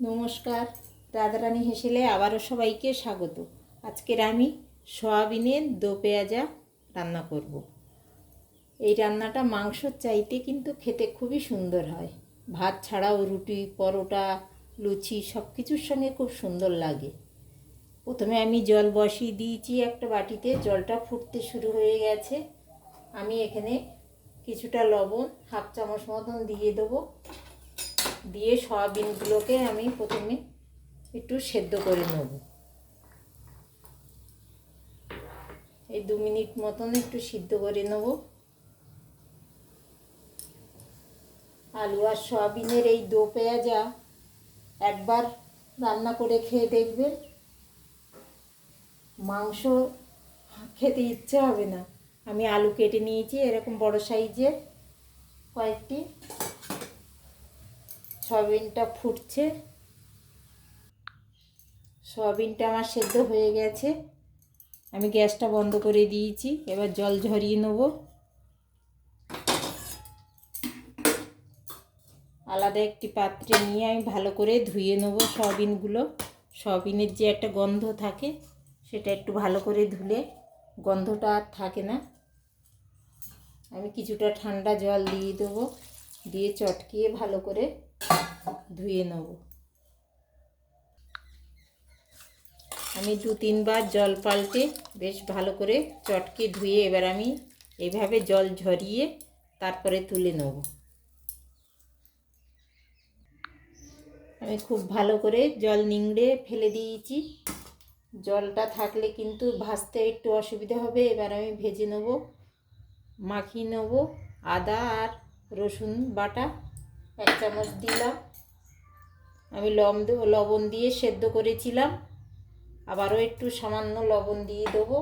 নমস্কার, রাধারানী হেসেলে আবারও সবাইকে স্বাগত। আজকের আমি সয়াবিনের দো পেঁয়াজা রান্না করব। এই রান্নাটা মাংসর চাইতে কিন্তু খেতে খুবই সুন্দর হয়। ভাত ছাড়াও রুটি, পরোটা, লুচি সব কিছুর সঙ্গে খুব সুন্দর লাগে। প্রথমে আমি জল বসিয়ে দিয়েছি একটা বাটিতে, জলটা ফুটতে শুরু হয়ে গেছে। আমি এখানে কিছুটা লবণ হাফ চামচ মতন দিয়ে দেবো। দিয়ে সয়াবিনগুলোকে আমি প্রথমে একটু সেদ্ধ করে নেব। এই 2 মিনিট মতন একটু সিদ্ধ করে নেব। আলু আর সয়াবিনের এই দো পেঁয়াজা একবার রান্না করে খেয়ে দেখবেন, মাংস খেতে ইচ্ছে হবে না। আমি আলু কেটে নিয়েছি এরকম বড় সাইজের কয়েকটি। সয়াবিনটা ফুটছে, সয়াবিনটা আমার সেদ্ধ হয়ে গেছে। আমি গ্যাসটা বন্ধ করে দিয়েছি। এবার জল ঝরিয়ে নেব। আলাদা একটি পাত্রে নিয়ে আমি ভালো করে ধুয়ে নেব সয়াবিনগুলো। সয়াবিনের যে একটা গন্ধ থাকে সেটা একটু ভালো করে ধুলে গন্ধটা আর থাকে না। আমি কিছুটা ঠান্ডা জল দিয়ে দেবো, দিয়ে চটকিয়ে ভালো করে ধুয়ে নেব। আমি 2-3 বার জল পাল্টে বেশ ভালো করে চটকে ধুয়ে এবার আমি এইভাবে জল ঝরিয়ে তারপরে তুলে নেব। আমি খুব ভালো করে জল নিংড়ে ফেলে দিয়েছি। জলটা থাকলে কিন্তু ভাজতে একটু অসুবিধা হবে। এবার আমি ভেজে নেব, মাখিয়ে নেব। আদা আর রসুন বাটা 1 চামচ দিলাম। আমি লবণ দিয়ে সেদ্ধ করেছিলাম, আবারও একটু সামান্য লবণ দিয়ে দেবো।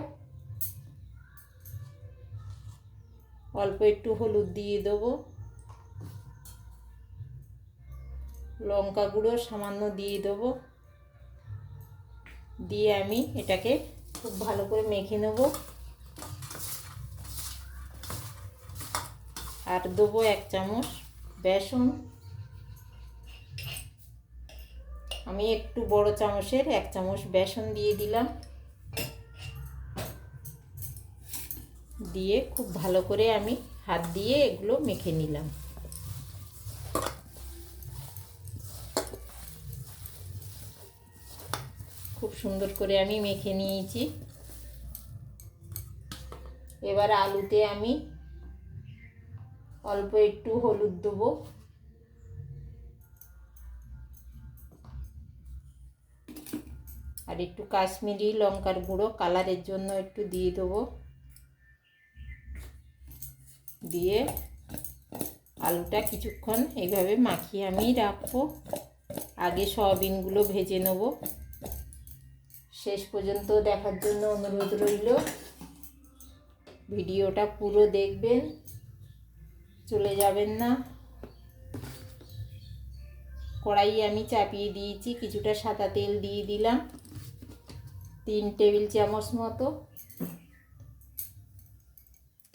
অল্প একটু হলুদ দিয়ে দেবো, লঙ্কা গুঁড়ো সামান্য দিয়ে দেবো। দিয়ে আমি এটাকে খুব ভালো করে মেখে নেব। আর দেবো 1 চামচ বেসন। আমি একটু বড় চামচের 1 চামচ বেসন দিয়ে দিলাম। দিয়ে খুব ভালো করে আমি হাত দিয়ে এগুলো মেখে নিলাম। খুব সুন্দর করে আমি মেখে নিয়েছি। এবার আলুতে আমি অল্প একটু হলুদ দেবো, আর একটু কাশ্মীরি লঙ্কার গুঁড়ো কালারের জন্য একটু দিয়ে দেবো। দিয়ে আলুটা কিছুক্ষণ এইভাবে মাখিয়ে আমি রাখবো। আগে সয়াবিনগুলো ভেজে নেব। শেষ পর্যন্ত দেখার জন্য অনুরোধ রইল। ভিডিওটা পুরো দেখবেন, চলে যাবেন না। কড়াই আমি চাপিয়ে দিয়েছি, কিছুটা সাদা তেল দিয়ে দিলাম 3 টেবিল চামচ মতো।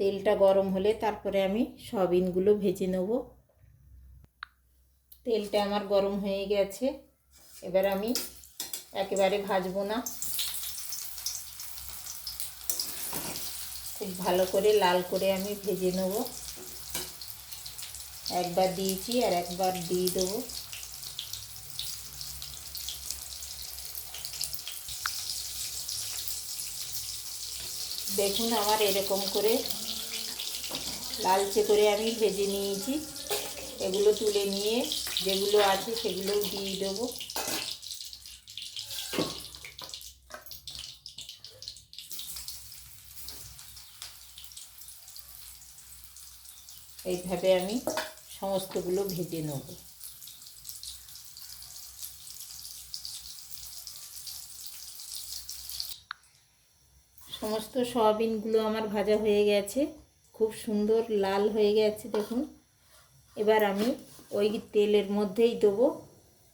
তেলটা গরম হলে তারপরে আমি সয়াবিনগুলো ভেজে নেব। তেলটা আমার গরম হয়ে গেছে। এবার আমি একেবারে ভাজবো না, খুব ভালো করে লাল করে আমি ভেজে নেব। একবার দিয়েছি আর একবার দিয়ে দেবো। দেখুন আমার এরকম করে লালচে করে আমি ভেজে নিয়েছি। এগুলো তুলে নিয়ে যেগুলো আছে সেগুলোও দিয়ে দেবো। এইভাবে আমি সমস্তগুলো ভেজে নেব। সমস্ত সয়াবিনগুলো আমার ভাজা হয়ে গেছে, খুব সুন্দর লাল হয়ে গেছে দেখুন। এবার আমি ওই তেলের মধ্যেই দেবো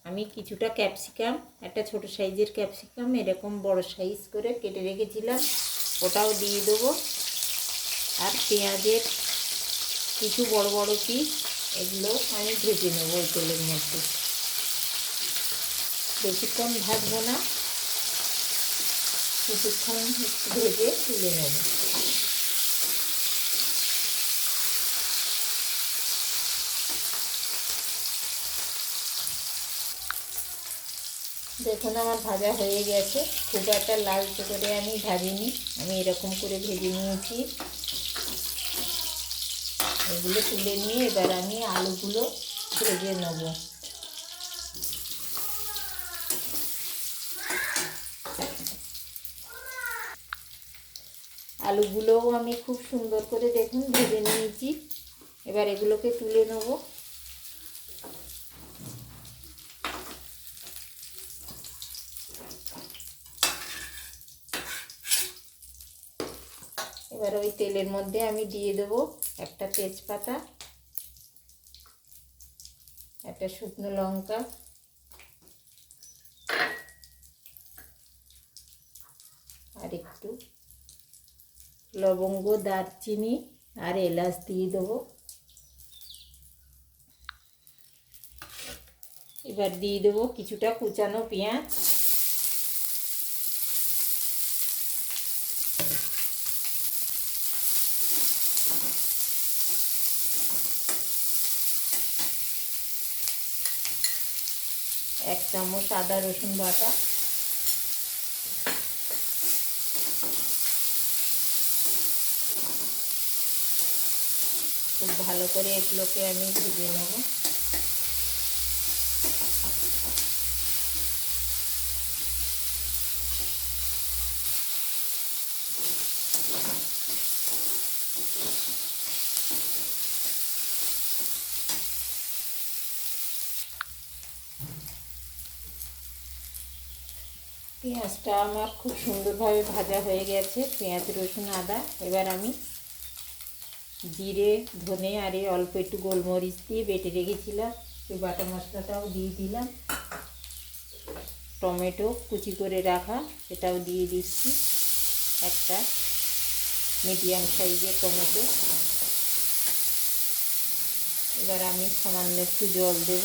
আমি কিছুটা ক্যাপসিকাম, একটা ছোট সাইজের ক্যাপসিকাম এরকম বড় সাইজ করে কেটে রেখেছিলাম, ওটাও দিয়ে দেবো। আর পেঁয়াজের কিছু বড় বড় পিস, এগুলো আমি ভেজে নেব ওই তেলের মধ্যে। বেশিক্ষণ ভাজবো না, কিছুক্ষণ ভেজে তুলে নেব। দেখুন আমার ভাজা হয়ে গেছে, খুব একটা লালচে করে আমি ভাজিনি, আমি এরকম করে ভেজে নিয়েছি। এগুলো তুলে নিয়ে এবার আমি আলুগুলো ভেজে নেব। আলুগুলোও আমি খুব সুন্দর করে দেখুন ভেজে নিয়েছি। এবার এগুলোকে তুলে নেব। এবার ওই তেলের মধ্যে আমি দিয়ে দেবো একটা তেজপাতা, একটা শুকনো লঙ্কা, আর একটু লবঙ্গ, দারচিনি আর এলাচ দিয়ে দেবো। এবার দিয়ে দেবো কিছুটা কুচানো পেঁয়াজ, এক চামচ আদা রসুন বাটা, খুব ভালো করে এগুলোকে আমি ভেজে নেব। পেঁয়াজটা আমার খুব সুন্দরভাবে ভাজা হয়ে গেছে, পেঁয়াজ রসুন আদা। এবার আমি জিরে, ধনে আর এই অল্প একটু গোলমরিচ দিয়ে বেটে রেখেছিলাম সেই বাটা মশলাটাও দিয়ে দিলাম। টমেটো কুচি করে রাখা সেটাও দিয়ে দিচ্ছি, একটা মিডিয়াম সাইজের টমেটো। এবার আমি সামান্য একটু জল দেব।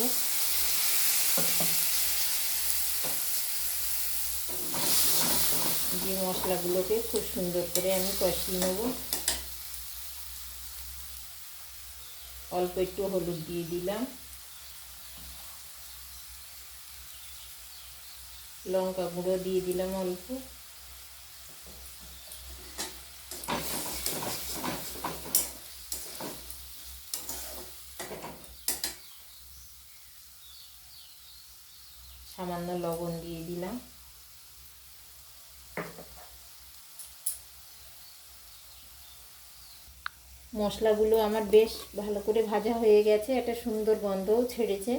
দিয়ে মশলাগুলোকে খুব সুন্দর করে আমি কষিয়ে নেব। অল্প একটু হলুদ দিয়ে দিলাম, লঙ্কা গুঁড়ো দিয়ে দিলাম অল্প, সামান্য লবণ দিয়ে দিলাম। মশলাগুলো আমার বেশ ভালো করে ভাজা হয়ে গেছে, একটা সুন্দর গন্ধও ছেড়েছে।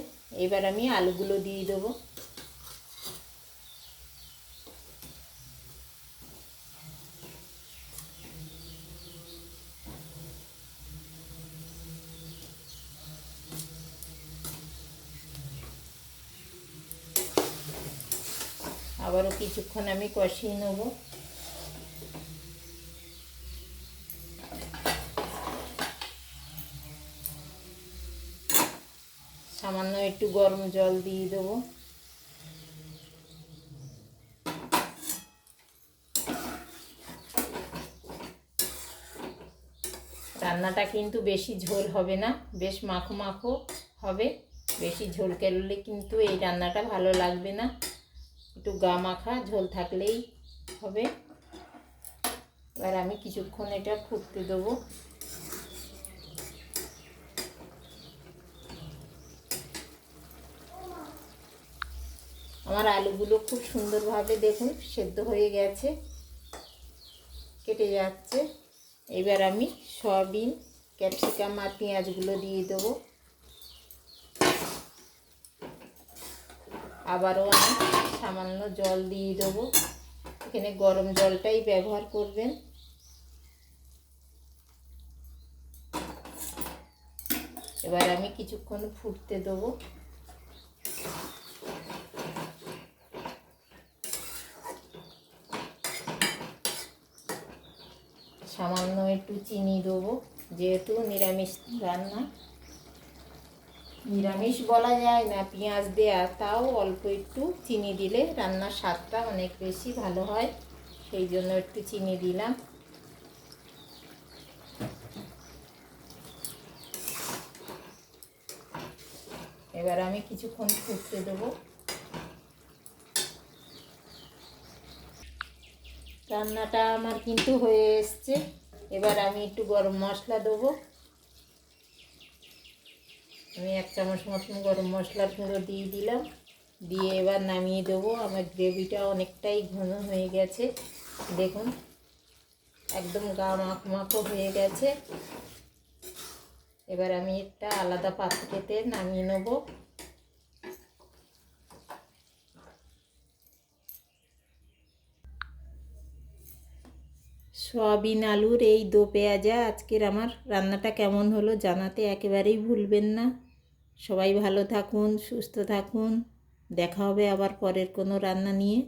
এবার আমি আলুগুলো দিয়ে দেবো। আবারও কিছুক্ষণ আমি কষিয়ে নেব। সামান্য একটু গরম জল দিয়ে দেবো। রান্নাটা কিন্তু বেশি ঝোল হবে না, বেশ মাখো মাখো হবে। বেশি ঝোল করলে কিন্তু এই রান্নাটা ভালো লাগবে না, একটু গা মাখা ঝোল থাকলেই হবে। এবার আমি কিছুক্ষণ এটা ফুটতে দেবো। আমার আলুগুলো খুব সুন্দরভাবে দেখুন সেদ্ধ হয়ে গেছে, কেটে যাচ্ছে। এবার আমি সয়াবিন, ক্যাপসিকাম আর পেঁয়াজগুলো দিয়ে দেবো। আবারও আমি সামান্য জল দিয়ে দেবো, এখানে গরম জলটাই ব্যবহার করবেন। এবার আমি কিছুক্ষণ ফুটতে দেবো। সামান্য একটু চিনি দেবো, যেহেতু নিরামিষ রান্না। নিরামিষ বলা যায় না, পেঁয়াজ দেয়া, তাও অল্প একটু চিনি দিলে রান্নার স্বাদটা অনেক বেশি ভালো হয়, সেই জন্য একটু চিনি দিলাম। এবার আমি কিছুক্ষণ ফুটতে দেবো। রান্নাটা আমার কিন্তু হয়ে এসছে। এবার আমি একটু গরম মশলা দেবো। আমি 1 চামচ মতন গরম মশলার গুঁড়ো দিয়ে দিলাম, দিয়ে এবার নামিয়ে দেবো। আমার গ্রেভিটা অনেকটাই ঘন হয়ে গেছে, দেখুন একদম গা মাখো মাখো হয়ে গেছে। এবার আমি একটা আলাদা পাত্রেতে নামিয়ে নেব। সয়াবিন আলুর এই দো পেঁয়াজা আজকের আমার রান্নাটা কেমন হলো জানাতে একেবারেই ভুলবেন না। সবাই ভালো থাকুন, সুস্থ থাকুন। দেখা হবে আবার পরের কোনো রান্না নিয়ে।